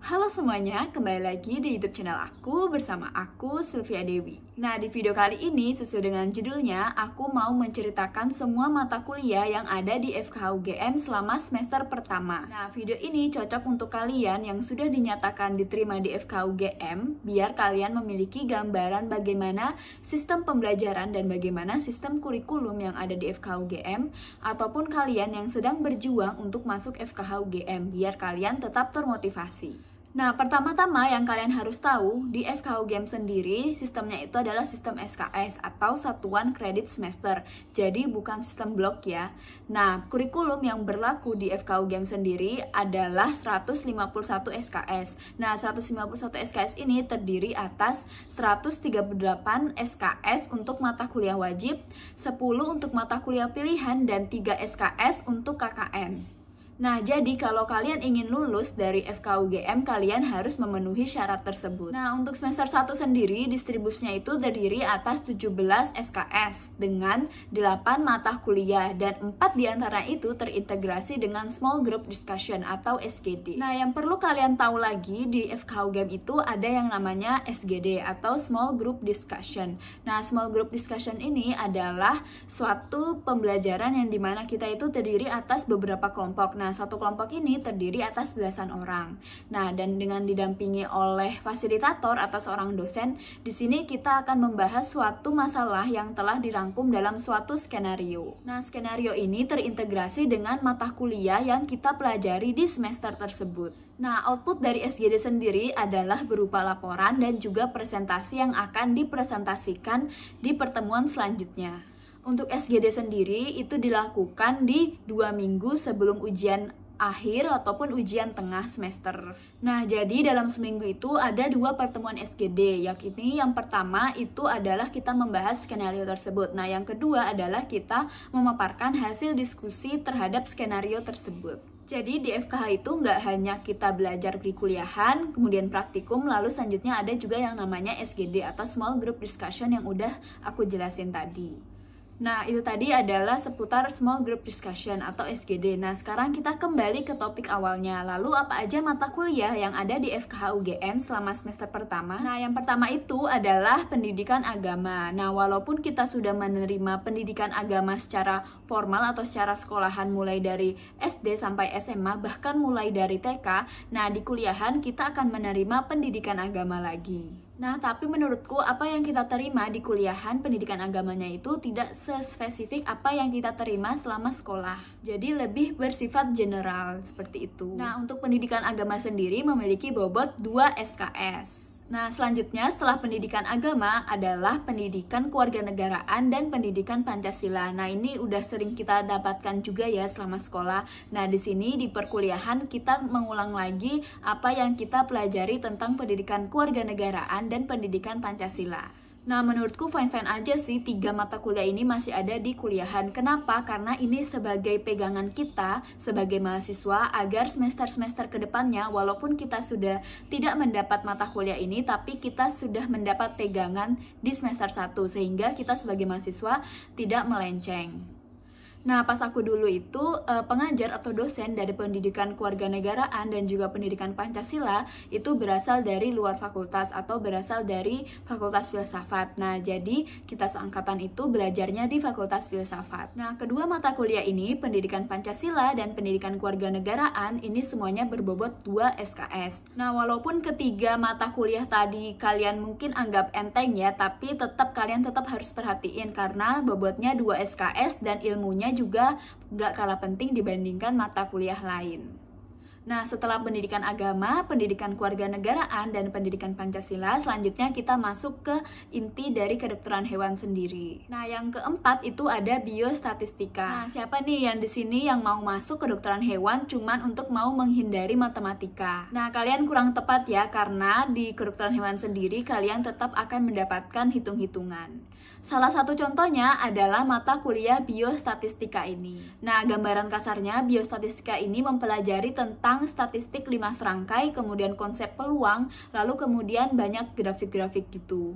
Halo semuanya, kembali lagi di YouTube channel aku bersama aku Sylvia Dewi. Nah, di video kali ini sesuai dengan judulnya, aku mau menceritakan semua mata kuliah yang ada di FKH UGM selama semester pertama. Nah, video ini cocok untuk kalian yang sudah dinyatakan diterima di FKH UGM, biar kalian memiliki gambaran bagaimana sistem pembelajaran dan bagaimana sistem kurikulum yang ada di FKH UGM, ataupun kalian yang sedang berjuang untuk masuk FKH UGM, biar kalian tetap termotivasi. Nah, pertama-tama yang kalian harus tahu, di FKH UGM sendiri, sistemnya itu adalah sistem SKS atau Satuan Kredit Semester. Jadi, bukan sistem blok ya. Nah, kurikulum yang berlaku di FKH UGM sendiri adalah 151 SKS. Nah, 151 SKS ini terdiri atas 138 SKS untuk mata kuliah wajib, 10 untuk mata kuliah pilihan, dan 3 SKS untuk KKN. Nah, jadi kalau kalian ingin lulus dari FKH UGM, kalian harus memenuhi syarat tersebut. Nah, untuk semester 1 sendiri, distribusinya itu terdiri atas 17 SKS dengan 8 mata kuliah, dan 4 diantara itu terintegrasi dengan Small Group Discussion atau SGD. Nah, yang perlu kalian tahu lagi di FKH UGM itu ada yang namanya SGD atau Small Group Discussion. Nah, Small Group Discussion ini adalah suatu pembelajaran yang dimana kita itu terdiri atas beberapa kelompok. Nah, satu kelompok ini terdiri atas belasan orang. Nah, dan dengan didampingi oleh fasilitator atau seorang dosen, di sini kita akan membahas suatu masalah yang telah dirangkum dalam suatu skenario. Nah, skenario ini terintegrasi dengan mata kuliah yang kita pelajari di semester tersebut. Nah, output dari SGD sendiri adalah berupa laporan dan juga presentasi yang akan dipresentasikan di pertemuan selanjutnya. Untuk SGD sendiri itu dilakukan di 2 minggu sebelum ujian akhir ataupun ujian tengah semester. Nah, jadi dalam seminggu itu ada 2 pertemuan SGD, yakni yang pertama itu adalah kita membahas skenario tersebut. Nah, yang kedua adalah kita memaparkan hasil diskusi terhadap skenario tersebut. Jadi di FKH itu nggak hanya kita belajar di kuliahan, kemudian praktikum, lalu selanjutnya ada juga yang namanya SGD atau Small Group Discussion yang udah aku jelasin tadi. Nah, itu tadi adalah seputar Small Group Discussion atau SGD. Nah, sekarang kita kembali ke topik awalnya. Lalu, apa aja mata kuliah yang ada di FKH UGM selama semester pertama? Nah, yang pertama itu adalah pendidikan agama. Nah, walaupun kita sudah menerima pendidikan agama secara formal atau secara sekolahan mulai dari SD sampai SMA, bahkan mulai dari TK, nah di kuliahan kita akan menerima pendidikan agama lagi. Nah, tapi menurutku apa yang kita terima di kuliahan pendidikan agamanya itu tidak sespesifik apa yang kita terima selama sekolah. Jadi lebih bersifat general seperti itu. Nah, untuk pendidikan agama sendiri memiliki bobot 2 SKS. Nah, selanjutnya setelah pendidikan agama adalah pendidikan kewarganegaraan dan pendidikan Pancasila. Nah, ini udah sering kita dapatkan juga ya selama sekolah. Nah, di sini di perkuliahan kita mengulang lagi apa yang kita pelajari tentang pendidikan kewarganegaraan dan pendidikan Pancasila. Nah, menurutku fine-fine aja sih 3 mata kuliah ini masih ada di kuliahan. Kenapa? Karena ini sebagai pegangan kita sebagai mahasiswa agar semester-semester kedepannya, walaupun kita sudah tidak mendapat mata kuliah ini, tapi kita sudah mendapat pegangan di semester 1, sehingga kita sebagai mahasiswa tidak melenceng. Nah, pas aku dulu itu pengajar atau dosen dari pendidikan kewarganegaraan dan juga pendidikan Pancasila itu berasal dari luar fakultas atau berasal dari Fakultas Filsafat. Nah, jadi kita seangkatan itu belajarnya di Fakultas Filsafat. Nah, kedua mata kuliah ini, pendidikan Pancasila dan pendidikan kewarganegaraan, ini semuanya berbobot 2 SKS. Nah, walaupun ketiga mata kuliah tadi kalian mungkin anggap enteng ya, tapi kalian tetap harus perhatiin karena bobotnya 2 SKS dan ilmunya juga nggak kalah penting dibandingkan mata kuliah lain. Nah, setelah pendidikan agama, pendidikan kewarganegaraan, dan pendidikan Pancasila, selanjutnya kita masuk ke inti dari kedokteran hewan sendiri. Nah, yang keempat itu ada biostatistika. Nah, siapa nih yang di sini yang mau masuk kedokteran hewan cuman untuk mau menghindari matematika? Nah, kalian kurang tepat ya, karena di kedokteran hewan sendiri kalian tetap akan mendapatkan hitung-hitungan. Salah satu contohnya adalah mata kuliah biostatistika ini. Nah, gambaran kasarnya biostatistika ini mempelajari tentang statistik 5 serangkai, kemudian konsep peluang, lalu kemudian banyak grafik-grafik gitu.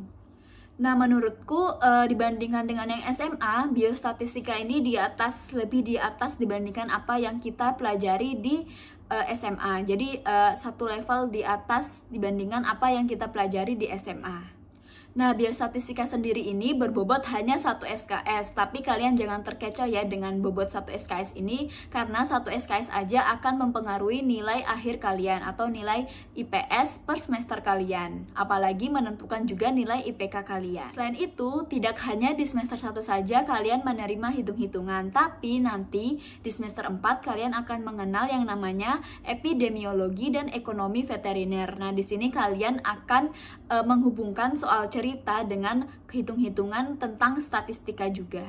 Nah, menurutku dibandingkan dengan yang SMA, biostatistika ini lebih di atas dibandingkan apa yang kita pelajari di SMA. Jadi satu level di atas dibandingkan apa yang kita pelajari di SMA. Nah, biostatistika sendiri ini berbobot hanya 1 SKS, tapi kalian jangan terkecoh ya dengan bobot 1 SKS ini, karena 1 SKS aja akan mempengaruhi nilai akhir kalian atau nilai IPS per semester kalian, apalagi menentukan juga nilai IPK kalian. Selain itu, tidak hanya di semester 1 saja kalian menerima hitung-hitungan, tapi nanti di semester 4 kalian akan mengenal yang namanya epidemiologi dan ekonomi veteriner. Nah, di sini kalian akan menghubungkan soal cerita dengan hitung-hitungan tentang statistika juga.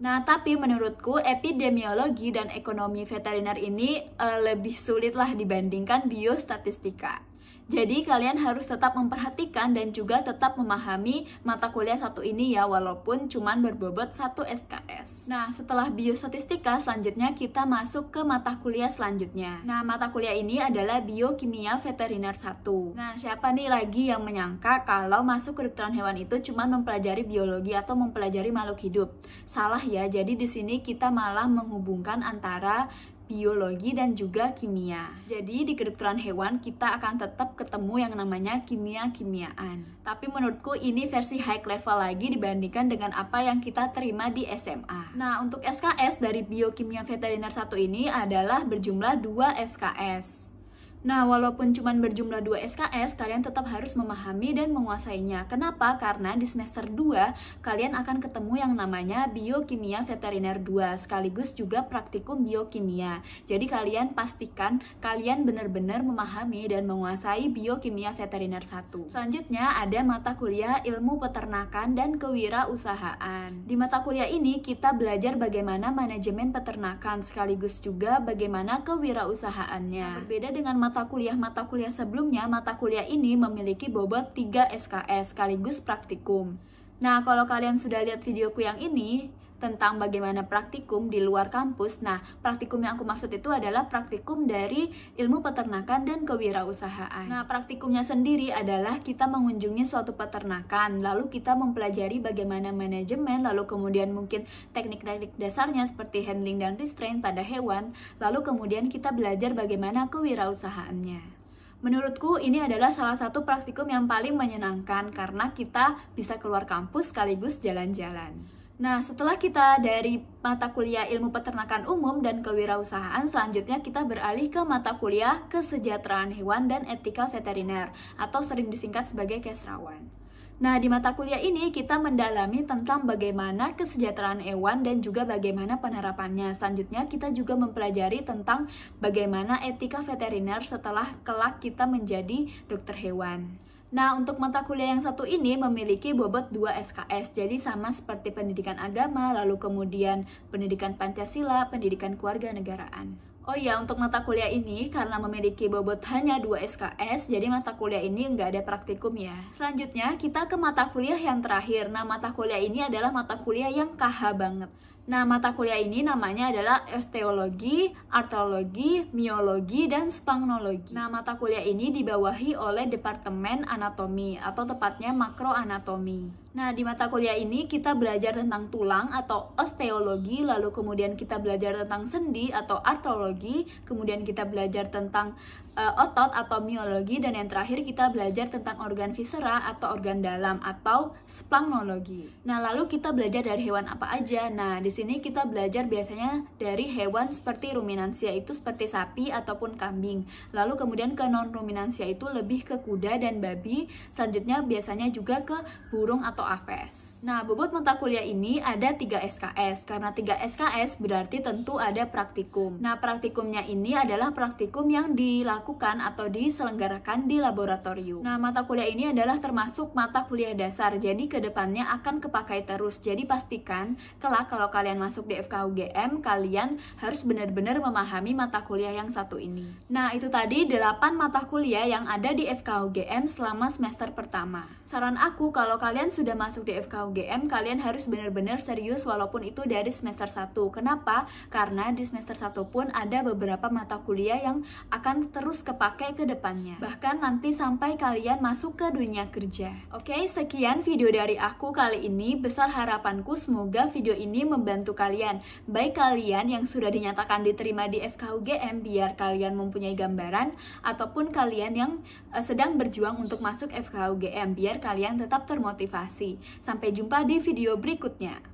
Nah, tapi menurutku epidemiologi dan ekonomi veteriner ini lebih sulit lah dibandingkan biostatistika. Jadi kalian harus tetap memperhatikan dan juga tetap memahami mata kuliah satu ini ya, walaupun cuman berbobot 1 SKS. Nah, setelah biostatistika, selanjutnya kita masuk ke mata kuliah selanjutnya. Nah, mata kuliah ini adalah biokimia veteriner 1. Nah, siapa nih lagi yang menyangka kalau masuk kedokteran hewan itu cuman mempelajari biologi atau mempelajari makhluk hidup? Salah ya, jadi di sini kita malah menghubungkan antara biologi dan juga kimia. Jadi di kedokteran hewan kita akan tetap ketemu yang namanya kimia-kimiaan. Tapi menurutku ini versi high level lagi dibandingkan dengan apa yang kita terima di SMA. Nah, untuk SKS dari biokimia veteriner 1 ini adalah berjumlah 2 SKS. Nah, walaupun cuma berjumlah 2 SKS, kalian tetap harus memahami dan menguasainya. Kenapa? Karena di semester 2, kalian akan ketemu yang namanya biokimia veteriner 2, sekaligus juga praktikum biokimia. Jadi kalian pastikan kalian benar-benar memahami dan menguasai biokimia veteriner 1. Selanjutnya ada mata kuliah ilmu peternakan dan kewirausahaan. Di mata kuliah ini kita belajar bagaimana manajemen peternakan, sekaligus juga bagaimana kewirausahaannya. Berbeda dengan mata kuliah sebelumnya, mata kuliah ini memiliki bobot 3 SKS sekaligus praktikum. Nah, kalau kalian sudah lihat videoku yang ini tentang bagaimana praktikum di luar kampus, nah praktikum yang aku maksud itu adalah praktikum dari ilmu peternakan dan kewirausahaan. Nah, praktikumnya sendiri adalah kita mengunjungi suatu peternakan, lalu kita mempelajari bagaimana manajemen, lalu kemudian mungkin teknik-teknik dasarnya seperti handling dan restraint pada hewan, lalu kemudian kita belajar bagaimana kewirausahaannya. Menurutku ini adalah salah satu praktikum yang paling menyenangkan karena kita bisa keluar kampus sekaligus jalan-jalan. Nah, setelah kita dari mata kuliah ilmu peternakan umum dan kewirausahaan, selanjutnya kita beralih ke mata kuliah kesejahteraan hewan dan etika veteriner atau sering disingkat sebagai kesrawan. Nah, di mata kuliah ini kita mendalami tentang bagaimana kesejahteraan hewan dan juga bagaimana penerapannya. Selanjutnya kita juga mempelajari tentang bagaimana etika veteriner setelah kelak kita menjadi dokter hewan. Nah, untuk mata kuliah yang satu ini memiliki bobot 2 SKS, jadi sama seperti pendidikan agama, lalu kemudian pendidikan Pancasila, pendidikan kewarganegaraan. Oh iya, untuk mata kuliah ini karena memiliki bobot hanya 2 SKS, jadi mata kuliah ini nggak ada praktikum ya. Selanjutnya kita ke mata kuliah yang terakhir. Nah, mata kuliah ini adalah mata kuliah yang KH banget. Nah, mata kuliah ini namanya adalah osteologi, artologi, miologi, dan spangnologi. Nah, mata kuliah ini dibawahi oleh Departemen Anatomi atau tepatnya makroanatomi. Nah, di mata kuliah ini kita belajar tentang tulang atau osteologi, lalu kemudian kita belajar tentang sendi atau artrologi, kemudian kita belajar tentang otot atau miologi, dan yang terakhir kita belajar tentang organ viscera atau organ dalam atau spangnologi. Nah, lalu kita belajar dari hewan apa aja? Nah, di sini kita belajar biasanya dari hewan seperti ruminansia, itu seperti sapi ataupun kambing. Lalu kemudian ke non-ruminansia itu lebih ke kuda dan babi. Selanjutnya biasanya juga ke burung atau aves. Nah, bobot mata kuliah ini ada 3 SKS. Karena 3 SKS berarti tentu ada praktikum. Nah, praktikumnya ini adalah praktikum yang dilakukan atau diselenggarakan di laboratorium. Nah, mata kuliah ini adalah termasuk mata kuliah dasar, jadi kedepannya akan kepakai terus. Jadi pastikan kelak kalau kalian masuk di FK UGM, kalian harus benar-benar memahami mata kuliah yang satu ini. Nah, itu tadi 8 mata kuliah yang ada di FK UGM selama semester pertama. Saran aku, kalau kalian sudah masuk di FK UGM, kalian harus benar-benar serius walaupun itu dari semester 1. Kenapa? Karena di semester 1 pun ada beberapa mata kuliah yang akan terus terus kepake ke depannya, bahkan nanti sampai kalian masuk ke dunia kerja. Oke, sekian video dari aku kali ini. Besar harapanku semoga video ini membantu kalian, baik kalian yang sudah dinyatakan diterima di FKUGM biar kalian mempunyai gambaran, ataupun kalian yang sedang berjuang untuk masuk FKUGM biar kalian tetap termotivasi. Sampai jumpa di video berikutnya.